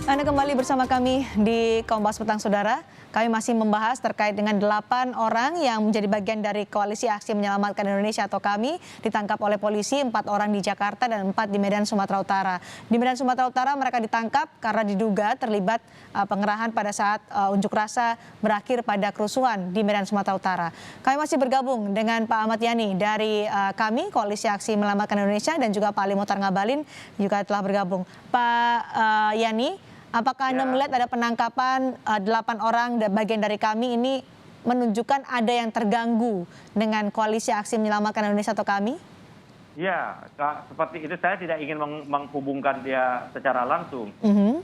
Anda kembali bersama kami di Kompas Petang, Saudara. Kami masih membahas terkait dengan 8 orang yang menjadi bagian dari Koalisi Aksi Menyelamatkan Indonesia atau KAMI ditangkap oleh polisi, 4 orang di Jakarta dan 4 di Medan, Sumatera Utara. Di Medan, Sumatera Utara mereka ditangkap karena diduga terlibat pengerahan pada saat unjuk rasa berakhir pada kerusuhan di Medan, Sumatera Utara. Kami masih bergabung dengan Pak Ahmad Yani dari KAMI, Koalisi Aksi Menyelamatkan Indonesia, dan juga Pak Ali Mohtar Ngabalin juga telah bergabung. Pak Yani, apakah Anda melihat ada penangkapan 8 orang bagian dari KAMI ini menunjukkan ada yang terganggu dengan Koalisi Aksi Menyelamatkan Indonesia atau KAMI? Ya, seperti itu. Saya tidak ingin menghubungkan dia secara langsung.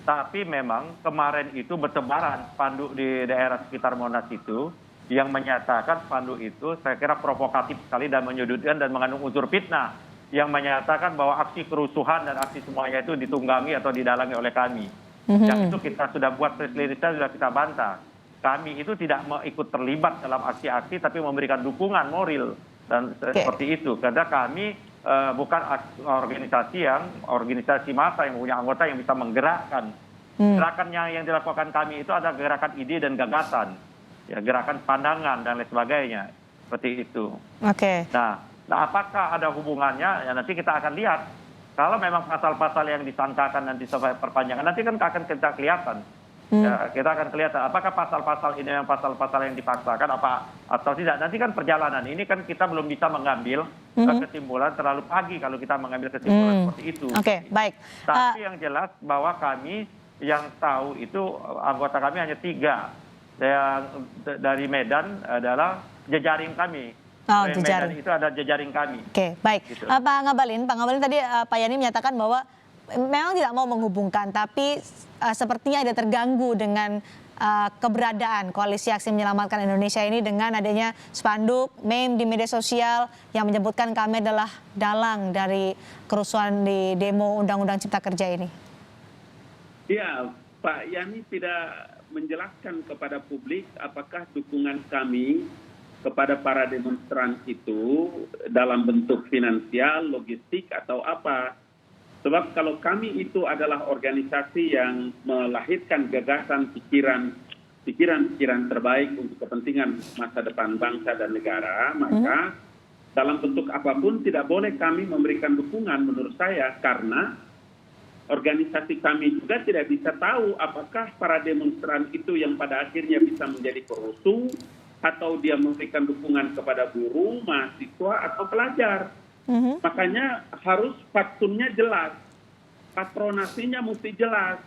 Tapi memang kemarin itu bertebaran spanduk di daerah sekitar Monas itu yang menyatakan spanduk itu saya kira provokatif sekali dan menyudutkan dan mengandung unsur fitnah, yang menyatakan bahwa aksi kerusuhan dan aksi semuanya itu ditunggangi atau didalangi oleh kami. Yang itu kita sudah buat press release-nya, sudah kita bantah. Kami itu tidak mau ikut terlibat dalam aksi-aksi, tapi memberikan dukungan moral dan seperti itu. Karena kami bukan organisasi massa yang punya anggota yang bisa menggerakkan. Gerakan yang dilakukan kami itu adalah gerakan ide dan gagasan, ya, gerakan pandangan dan lain sebagainya, seperti itu. Nah, apakah ada hubungannya? Ya, nanti kita akan lihat. Kalau memang pasal-pasal yang disangkakan nanti sampai perpanjangan, nanti kan akan kita kelihatan. Ya, kita akan kelihatan apakah pasal-pasal ini yang pasal-pasal yang dipaksakan apa atau tidak. Nanti kan perjalanan ini kan kita belum bisa mengambil kesimpulan terlalu pagi kalau kita mengambil kesimpulan seperti itu. Baik. Tapi yang jelas bahwa kami yang tahu itu anggota kami hanya 3. Yang dari Medan adalah jejaring kami. Medan itu ada jejaring kami. Baik. Gitu. Pak Ngabalin tadi Pak Yani menyatakan bahwa memang tidak mau menghubungkan, tapi sepertinya ada terganggu dengan keberadaan Koalisi Aksi Menyelamatkan Indonesia ini dengan adanya spanduk, meme di media sosial yang menyebutkan kami adalah dalang dari kerusuhan di demo Undang-Undang Cipta Kerja ini. Ya, Pak Yani tidak menjelaskan kepada publik apakah dukungan kami kepada para demonstran itu dalam bentuk finansial, logistik, atau apa. Sebab kalau kami itu adalah organisasi yang melahirkan gagasan pikiran terbaik untuk kepentingan masa depan bangsa dan negara, maka dalam bentuk apapun tidak boleh kami memberikan dukungan menurut saya, karena organisasi kami juga tidak bisa tahu apakah para demonstran itu yang pada akhirnya bisa menjadi perusuh, atau dia memberikan dukungan kepada buruh, mahasiswa, atau pelajar. Makanya harus faksunnya jelas, patronasinya mesti jelas,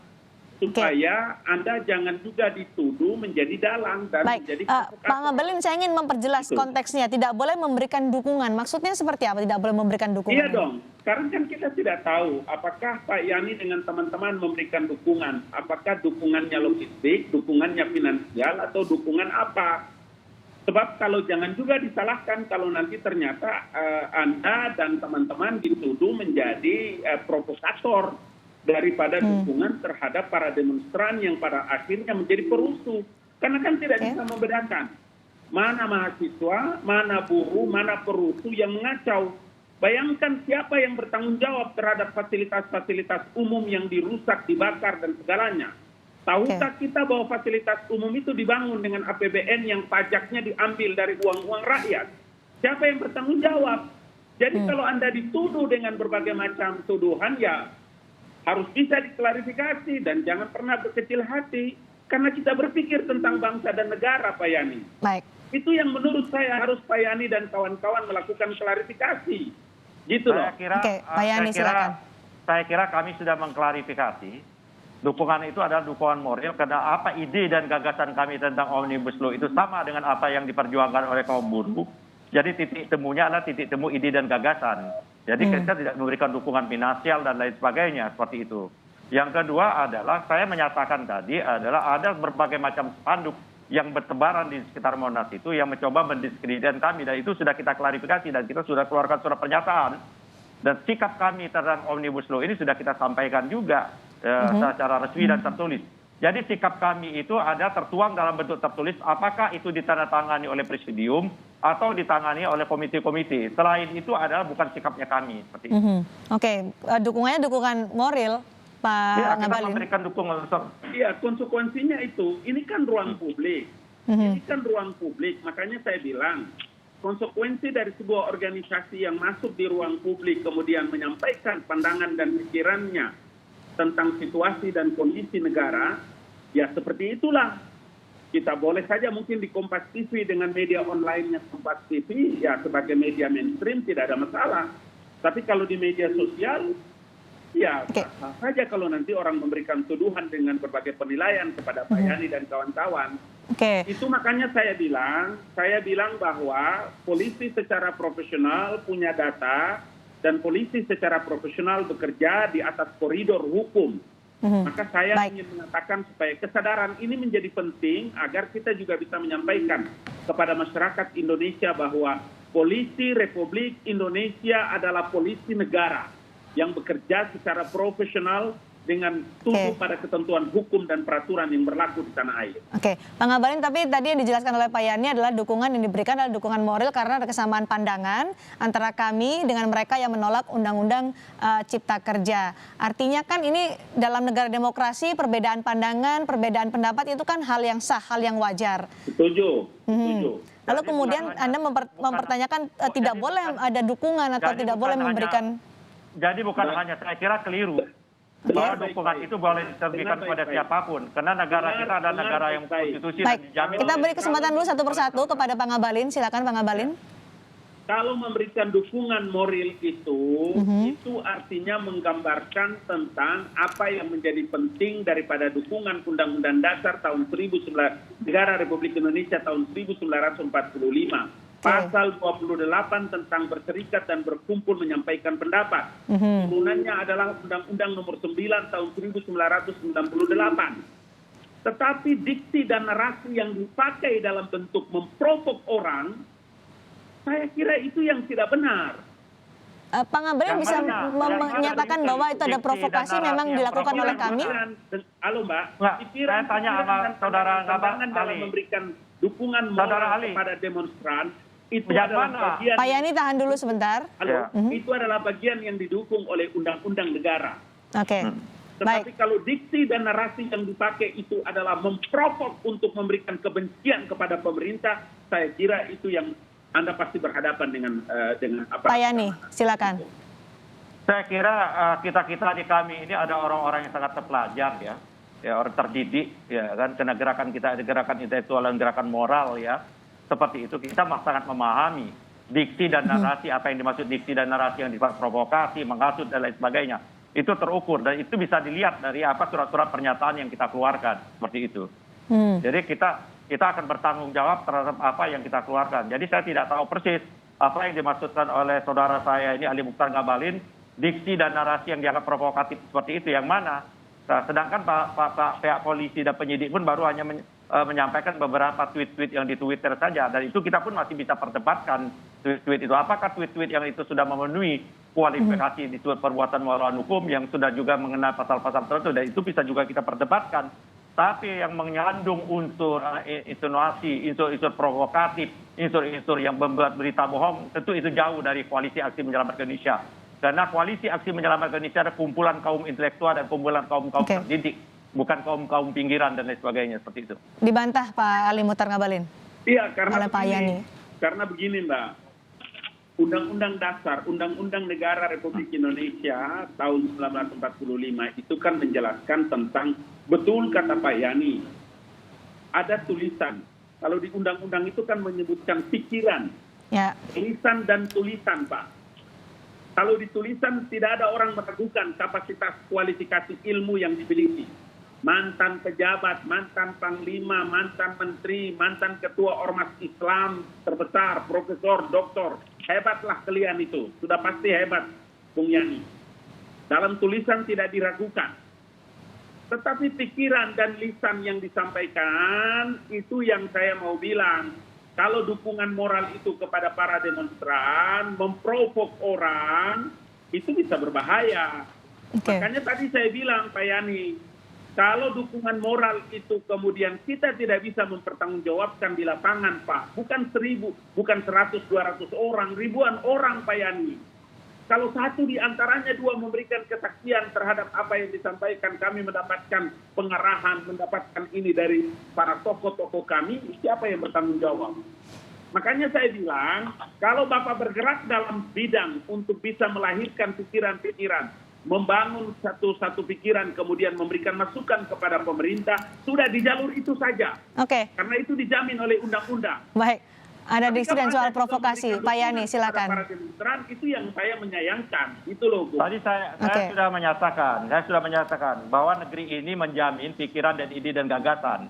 supaya Anda jangan juga dituduh menjadi dalang dan menjadi provokator. Pak Ngabalin, saya ingin memperjelas konteksnya, tidak boleh memberikan dukungan. Maksudnya seperti apa tidak boleh memberikan dukungan? Iya dong, karena kan kita tidak tahu apakah Pak Yani dengan teman-teman memberikan dukungan, apakah dukungannya logistik, dukungannya finansial, atau dukungan apa. Sebab kalau jangan juga disalahkan kalau nanti ternyata Anda dan teman-teman dituduh menjadi provokator daripada dukungan terhadap para demonstran yang pada akhirnya menjadi perusuh. Karena kan tidak bisa membedakan mana mahasiswa, mana buruh, mana perusuh yang mengacau. Bayangkan siapa yang bertanggung jawab terhadap fasilitas-fasilitas umum yang dirusak, dibakar, dan segalanya. Tahukah kita bahwa fasilitas umum itu dibangun dengan APBN yang pajaknya diambil dari uang-uang rakyat? Siapa yang bertanggung jawab? Jadi kalau Anda dituduh dengan berbagai macam tuduhan, ya harus bisa diklarifikasi dan jangan pernah berkecil hati. Karena kita berpikir tentang bangsa dan negara, Pak Yani. Itu yang menurut saya harus Pak Yani dan kawan-kawan melakukan klarifikasi. Gitu loh. Pak Yani, silakan. Saya kira kami sudah mengklarifikasi. Dukungan itu adalah dukungan moral karena apa ide dan gagasan kami tentang Omnibus Law itu sama dengan apa yang diperjuangkan oleh kaum buruh. Jadi titik temunya adalah titik temu ide dan gagasan. Jadi kita tidak memberikan dukungan finansial dan lain sebagainya seperti itu. Yang kedua adalah saya menyatakan tadi adalah ada berbagai macam spanduk yang bertebaran di sekitar Monas itu yang mencoba mendiskreditkan kami, dan itu sudah kita klarifikasi dan kita sudah keluarkan surat pernyataan. Dan sikap kami terhadap Omnibus Law ini sudah kita sampaikan juga secara resmi dan tertulis. Jadi sikap kami itu ada tertuang dalam bentuk tertulis, apakah itu ditandatangani oleh presidium atau ditangani oleh komite-komite. Selain itu adalah bukan sikapnya kami seperti itu. Dukungannya dukungan moral Pak Ya, kita Ngabalin. memberikan dukungan. Iya, konsekuensinya itu, ini kan ruang publik. Ini kan ruang publik, makanya saya bilang, konsekuensi dari sebuah organisasi yang masuk di ruang publik kemudian menyampaikan pandangan dan pikirannya tentang situasi dan kondisi negara, ya seperti itulah. Kita boleh saja mungkin di Kompas TV dengan media online-nya Kompas TV, ya sebagai media mainstream tidak ada masalah. Tapi kalau di media sosial, ya sah saja kalau nanti orang memberikan tuduhan dengan berbagai penilaian kepada Pak Yani dan kawan-kawan. Oke. Itu makanya saya bilang bahwa polisi secara profesional punya data dan polisi secara profesional bekerja di atas koridor hukum. Maka saya ingin mengatakan supaya kesadaran ini menjadi penting agar kita juga bisa menyampaikan kepada masyarakat Indonesia bahwa polisi Republik Indonesia adalah polisi negara yang bekerja secara profesional dengan tunduk pada ketentuan hukum dan peraturan yang berlaku di tanah air. Oke, Pak Ngabalin, tapi tadi yang dijelaskan oleh Pak Yani adalah dukungan yang diberikan adalah dukungan moral karena ada kesamaan pandangan antara kami dengan mereka yang menolak Undang-Undang Cipta Kerja. Artinya kan ini dalam negara demokrasi perbedaan pandangan, perbedaan pendapat itu kan hal yang sah, hal yang wajar. Setuju, setuju. Lalu kemudian Anda mempertanyakan tidak boleh ada dukungan atau tidak boleh memberikan. Jadi bukan hanya, saya kira keliru bahwa dukungan itu boleh diterbitkan kepada siapapun, karena negara kita adalah negara yang konstitusi dan Baik, dijamin. kita beri kesempatan dulu satu persatu kepada Pak Ngabalin. Silakan Pak Ngabalin. Kalau memberikan dukungan moral itu artinya menggambarkan tentang apa yang menjadi penting daripada dukungan Undang-Undang Dasar tahun Negara Republik Indonesia tahun 1945. Pasal 28 tentang berserikat dan berkumpul menyampaikan pendapat. Turunannya adalah Undang-Undang Nomor 9 tahun 1998. Tetapi diksi dan narasi yang dipakai dalam bentuk memprovok orang, saya kira itu yang tidak benar. Pak Ngabalin bisa menyatakan bahwa itu ada provokasi memang dilakukan oleh kami? Halo Mbak, saya tanya sama saudara Ngabalin dalam memberikan dukungan moral kepada demonstran, itu adalah bagian. Pak Yani tahan dulu sebentar. Halo, itu adalah bagian yang didukung oleh undang-undang negara. Oke. Tetapi kalau diksi dan narasi yang dipakai itu adalah memprovok untuk memberikan kebencian kepada pemerintah, saya kira itu yang Anda pasti berhadapan dengan apa? Pak Yani, silakan. Saya kira kita di kami ini ada orang-orang yang sangat terpelajar ya orang terdidik ya kan, karena gerakan kita ada gerakan intelektual dan gerakan moral ya. Seperti itu kita sangat memahami diksi dan narasi, apa yang dimaksud diksi dan narasi yang diprovokasi, menghasut dan lain sebagainya. Itu terukur dan itu bisa dilihat dari apa surat-surat pernyataan yang kita keluarkan seperti itu. Jadi kita akan bertanggung jawab terhadap apa yang kita keluarkan. Jadi saya tidak tahu persis apa yang dimaksudkan oleh saudara saya ini Ali Mukhtar Ngabalin, diksi dan narasi yang dianggap provokatif seperti itu yang mana. Nah, sedangkan pihak polisi dan penyidik pun baru hanya menyampaikan beberapa tweet-tweet yang di Twitter saja, dan itu kita pun masih bisa perdebatkan tweet-tweet itu. Apakah tweet-tweet yang itu sudah memenuhi kualifikasi di perbuatan melawan hukum yang sudah juga mengenal pasal-pasal tertentu, dan itu bisa juga kita perdebatkan. Tapi yang mengandung unsur insinuasi, unsur provokatif, unsur yang membuat berita bohong, tentu itu jauh dari Koalisi Aksi Menyelamatkan Indonesia. Karena Koalisi Aksi Menyelamatkan Indonesia ada kumpulan kaum intelektual dan kumpulan kaum-kaum terdidik, bukan kaum-kaum pinggiran dan lain sebagainya seperti itu. Dibantah Pak Ali Mukhtar Ngabalin. Iya, karena Pak Yani. Karena begini Mbak, Undang-Undang Dasar, Undang-Undang Negara Republik Indonesia tahun 1945 itu kan menjelaskan tentang, betul kata Pak Yani, ada tulisan. Kalau di undang-undang itu kan menyebutkan pikiran, tulisan dan tulisan Pak. Kalau di tulisan tidak ada orang meragukan kapasitas kualifikasi ilmu yang dimiliki. Mantan pejabat, mantan panglima, mantan menteri, mantan ketua ormas Islam terbesar, profesor, doktor. Hebatlah kalian itu. Sudah pasti hebat, Bung Yani. Dalam tulisan tidak diragukan. Tetapi pikiran dan lisan yang disampaikan, itu yang saya mau bilang. Kalau dukungan moral itu kepada para demonstran, memprovok orang, itu bisa berbahaya. Makanya tadi saya bilang, Pak Yani, kalau dukungan moral itu kemudian kita tidak bisa mempertanggungjawabkan di lapangan, Pak. Bukan 1.000, bukan 100, 200 orang, ribuan orang, Pak Yani. Kalau satu di antaranya dua memberikan kesaksian terhadap apa yang disampaikan, kami mendapatkan pengarahan, mendapatkan ini dari para tokoh-tokoh kami, siapa yang bertanggung jawab? Makanya saya bilang, kalau Bapak bergerak dalam bidang untuk bisa melahirkan pikiran-pikiran, membangun satu pikiran, kemudian memberikan masukan kepada pemerintah, sudah di jalur itu saja. Oke, Karena itu dijamin oleh undang-undang. baik. Ada Tapi diksi dan kalau soal Anda juga provokasi. memberikan Pak Yani, dukungan kepada silakan. para demonstran, itu yang saya menyayangkan. Itu loh, Bu. Tadi saya Oke. sudah menyatakan bahwa negeri ini menjamin pikiran dan ide dan gagasan,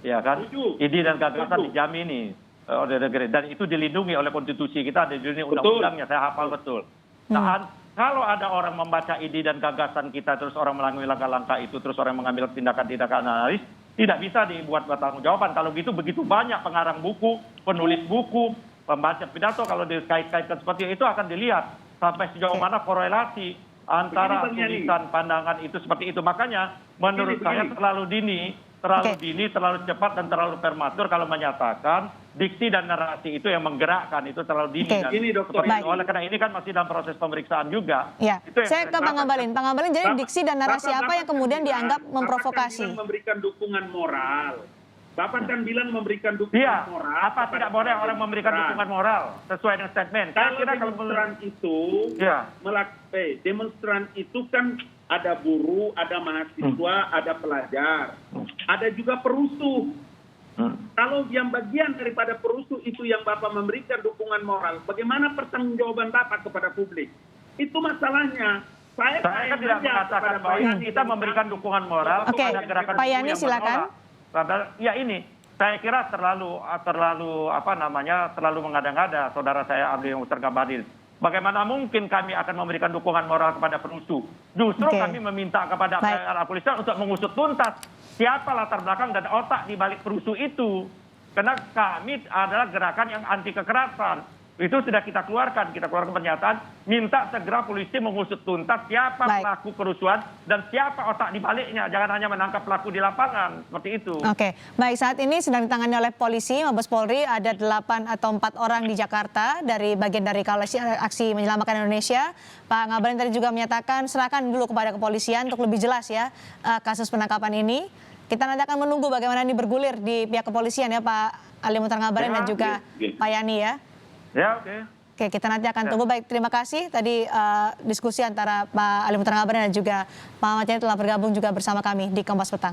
ya kan? Setuju. Ide dan gagasan Setuju. dijamini oleh negeri dan itu dilindungi oleh konstitusi kita, dilindungi Betul. undang-undangnya. Saya hafal betul. Nah, kalau ada orang membaca ide dan gagasan kita, terus orang melalui langkah-langkah itu, terus orang mengambil tindakan-tindakan analis, tidak bisa dibuat bertanggung-jawaban. Kalau gitu begitu banyak pengarang buku, penulis buku, pembaca pidato, kalau dikait-kaitkan seperti itu akan dilihat sampai sejauh mana korelasi antara Begini, Bang Yani. tulisan pandangan itu seperti itu. Makanya menurut Begini. saya terlalu dini, terlalu cepat dan terlalu prematur kalau menyatakan diksi dan narasi itu yang menggerakkan, itu terlalu dini. Oke. Dan Gini, Dokter. seperti itu. Baik. Oleh karena ini kan masih dalam proses pemeriksaan juga. Ya, Itu yang saya ke Bang Ngabalin. Bang Ngabalin, jadi Bapak- diksi dan narasi Bapak- apa yang Bapak kemudian kan dianggap bilang- memprovokasi? Bapak kan bilang memberikan dukungan moral. Bapak kan bilang memberikan dukungan Iya, moral. apa kepada tidak boleh para orang memberikan demonstran. dukungan moral sesuai dengan statement? Kalau Kira-kira demonstran itu ya, demonstran itu kan ada buruh, ada mahasiswa, ada pelajar, ada juga perusuh. Kalau yang bagian daripada perusuh itu yang Bapak memberikan dukungan moral, bagaimana pertanggungjawaban Bapak kepada publik? Itu masalahnya. saya kan tidak mengatakan bahwa kita memberikan dukungan moral Oke, kepada gerakan Pak buruh Yani, yang silakan. menolak. Padahal, ya ini, saya kira terlalu mengada-ngada saudara saya Abdi Muhtar Ngabalin. Bagaimana mungkin kami akan memberikan dukungan moral kepada perusuh? Justru Oke. kami meminta kepada Baik. kepolisian untuk mengusut tuntas siapa latar belakang dan otak di balik perusuh itu. Karena kami adalah gerakan yang anti kekerasan. Itu sudah kita keluarkan pernyataan, minta segera polisi mengusut tuntas siapa Baik. pelaku kerusuhan dan siapa otak di baliknya. Jangan hanya menangkap pelaku di lapangan, seperti itu. Oke, baik, saat ini sedang ditangani oleh polisi, Mabes Polri, ada 8 atau 4 orang di Jakarta dari bagian dari koalisi aksi menyelamatkan Indonesia. Pak Ngabalin tadi juga menyatakan serahkan dulu kepada kepolisian untuk lebih jelas ya kasus penangkapan ini. Kita nanti akan menunggu bagaimana ini bergulir di pihak kepolisian ya Pak Ali Muhtar Ngabalin Ya, dan juga oke. Pak Yani ya. Ya, oke. Oke, kita nanti akan tunggu. Baik, terima kasih tadi diskusi antara Pak Ali Muhtar Ngabalin dan juga Pak Ahmad Yani telah bergabung juga bersama kami di Kompas Petang.